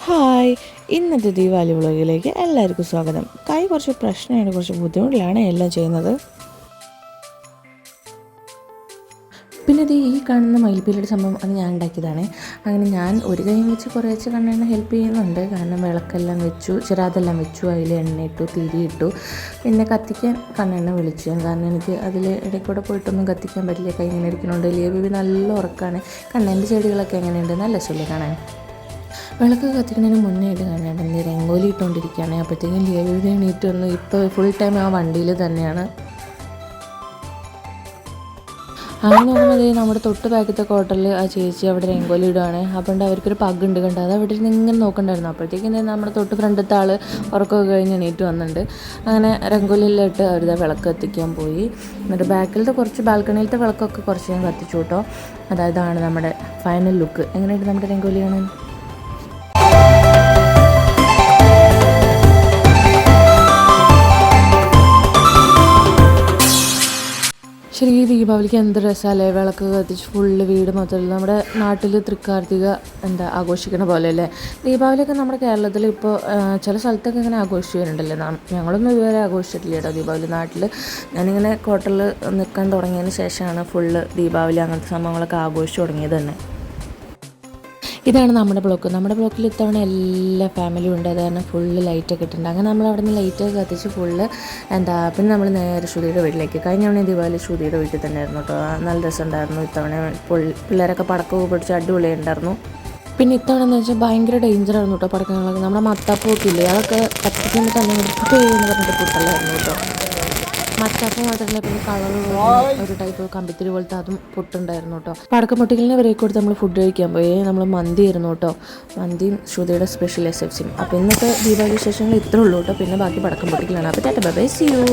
Hi, ഇന്നത്തെ ദീപാവലി വ്ളോഗിലേക്ക് എല്ലാവർക്കും സ്വാഗതം. കുറച്ച് പ്രശ്നമാണ്, കുറച്ച് ബുദ്ധിമുട്ടിലാണ് എല്ലാം ചെയ്യുന്നത്. പിന്നെ ഇത് ഈ കാണുന്ന മയിൽപ്പീലിയുടെ സംഭവം അത് ഞാൻ ഉണ്ടാക്കിയതാണ്. അങ്ങനെ ഞാൻ ഒരു കൈ വെച്ച് കുറേശ്ശെ കണ്ണെണ്ണ ഹെൽപ്പ് ചെയ്യുന്നുണ്ട്. കാരണം വിളക്കെല്ലാം വെച്ചു, ചിരാതെല്ലാം വെച്ചു, അതിൽ എണ്ണ ഇട്ടു, തിരിയിട്ടു. പിന്നെ കത്തിക്കാൻ കണ്ണെണ്ണ വിളിച്ചു ഞാൻ. കാരണം എനിക്ക് അതിൽ ഇടയ്ക്കൂടെ പോയിട്ടൊന്നും കത്തിക്കാൻ പറ്റില്ല, കൈ ഇങ്ങനെ ഇരിക്കണുണ്ട്. ലിയ നല്ല ഉറക്കമാണ്. കണ്ണൻ്റെ ചെടികളൊക്കെ എങ്ങനെയുണ്ട്, നല്ല രസമില്ലേ കാണാൻ. വിളക്ക് കത്തിക്കുന്നതിന് മുന്നേ ആയിട്ട് കാണാണ്ട് എന്ത് രംഗോലി ഇട്ടുകൊണ്ടിരിക്കുകയാണ്. അപ്പോഴത്തേക്കും ലിയ എണീറ്റ് വന്നു. ഇപ്പോൾ ഫുൾ ടൈം ആ വണ്ടിയിൽ തന്നെയാണ്. അങ്ങനെ നോക്കുമ്പോൾ നമ്മുടെ തൊട്ട് ബാക്കത്തെ ക്വാർട്ടറിൽ ആ ചേച്ചി അവിടെ രംഗോലി ഇടുകയാണ്. അപ്പോൾ അവർക്കൊരു പഗ് ഉണ്ട് കണ്ടത്, അത് അവിടെ നിന്ന് ഇങ്ങനെ നോക്കണ്ടായിരുന്നു. അപ്പോഴത്തേക്കും നമ്മുടെ തൊട്ട് ഫ്രണ്ടത്തെ ആൾ ഉറക്കമൊക്കെ കഴിഞ്ഞ് എണീറ്റ് വന്നിട്ടുണ്ട്. അങ്ങനെ രംഗോലിയെല്ലാം ഇട്ട് അവരിതാ വിളക്ക് കത്തിക്കാൻ പോയി. എന്നിട്ട് ബാക്കിലത്തെ കുറച്ച് ബാൽക്കണിയിലത്തെ വിളക്കൊക്കെ കുറച്ച് ഞാൻ കത്തിച്ചു കേട്ടോ. അതായതാണ് നമ്മുടെ ഫൈനൽ ലുക്ക്. എങ്ങനെയുണ്ട് നമ്മുടെ രംഗോലി കാണാൻ? ശരി, ഈ ദീപാവലിക്ക് എന്ത് രസമല്ലേ, വിളക്ക് കത്തിച്ച് ഫുള്ള് വീട് മൊത്തത്തിൽ. നമ്മുടെ നാട്ടിൽ തൃക്കാർത്തിക ആഘോഷിക്കണ പോലെ അല്ലേ ദീപാവലിയൊക്കെ. നമ്മുടെ കേരളത്തിൽ ഇപ്പോൾ ചില സ്ഥലത്തൊക്കെ ഇങ്ങനെ ആഘോഷിച്ച് വരുന്നുണ്ടല്ലേ. ഞങ്ങളൊന്നും ഇതുവരെ ആഘോഷിച്ചിട്ടില്ല കേട്ടോ ദീപാവലി നാട്ടിൽ. ഞാനിങ്ങനെ ക്വാർട്ടറിൽ നിൽക്കാൻ തുടങ്ങിയതിന് ശേഷമാണ് ഫുള്ള് ദീപാവലി അങ്ങനത്തെ സംഭവങ്ങളൊക്കെ ആഘോഷിച്ച് തുടങ്ങിയത് തന്നെ. ഇതാണ് നമ്മുടെ ബ്ലോക്ക്. നമ്മുടെ ബ്ലോക്കിൽ ഇത്തവണ എല്ലാ ഫാമിലിയും ഉണ്ട്. അത് കാരണം ഫുള്ള് ലൈറ്റൊക്കെ ഇട്ടിട്ടുണ്ട്. അങ്ങനെ നമ്മൾ അവിടെ നിന്ന് ലൈറ്റൊക്കെ കത്തിച്ച് ഫുള്ള് പിന്നെ നമ്മൾ നേരെ ശ്രുതിയുടെ വീട്ടിലേക്ക്. കഴിഞ്ഞ തവണ ദീപാവലി ശ്രുതിയുടെ വീട്ടിൽ തന്നെ ആയിരുന്നു കേട്ടോ. നല്ല രസമുണ്ടായിരുന്നു. ഇത്തവണ പിള്ളേരൊക്കെ പടക്കമൊക്കെ പിടിച്ച് അടിപൊളിയുണ്ടായിരുന്നു. പിന്നെ ഇത്തവണ എന്ന് വെച്ചാൽ ഭയങ്കര ഡേഞ്ചറായിരുന്നു കേട്ടോ പടക്കങ്ങളൊക്കെ. നമ്മുടെ മത്താപ്പൊക്കെ ഇല്ലേ, അതൊക്കെ കത്തിക്കുമ്പോൾ തന്നെ എന്ന് പറഞ്ഞിട്ട് പൊട്ടലായിരുന്നു കേട്ടോ. മറ്റാപ്പം മാത്രമല്ല, പിന്നെ കളർ ഒരു ടൈപ്പ് കമ്പിത്തിരി പോലത്തെ അതും പൊട്ടുണ്ടായിരുന്നു കേട്ടോ. പടക്കം പൊട്ടിക്കലിനെ വരെ കൊടുത്ത് നമ്മൾ ഫുഡ് കഴിക്കാൻ പോയി. നമ്മൾ മന്തി ആയിരുന്നു കേട്ടോ. മന്തിയും ശ്രുതിയുടെ സ്പെഷ്യൽ SFCയും. അപ്പോൾ ഇന്നത്തെ ദീപാവലി വിശേഷങ്ങൾ ഇത്രേ ഉള്ളൂ കേട്ടോ. പിന്നെ ബാക്കി പടക്കം പൊട്ടിക്കലാണ്. അപ്പോൾ ടാറ്റ ബൈ, സീ യു.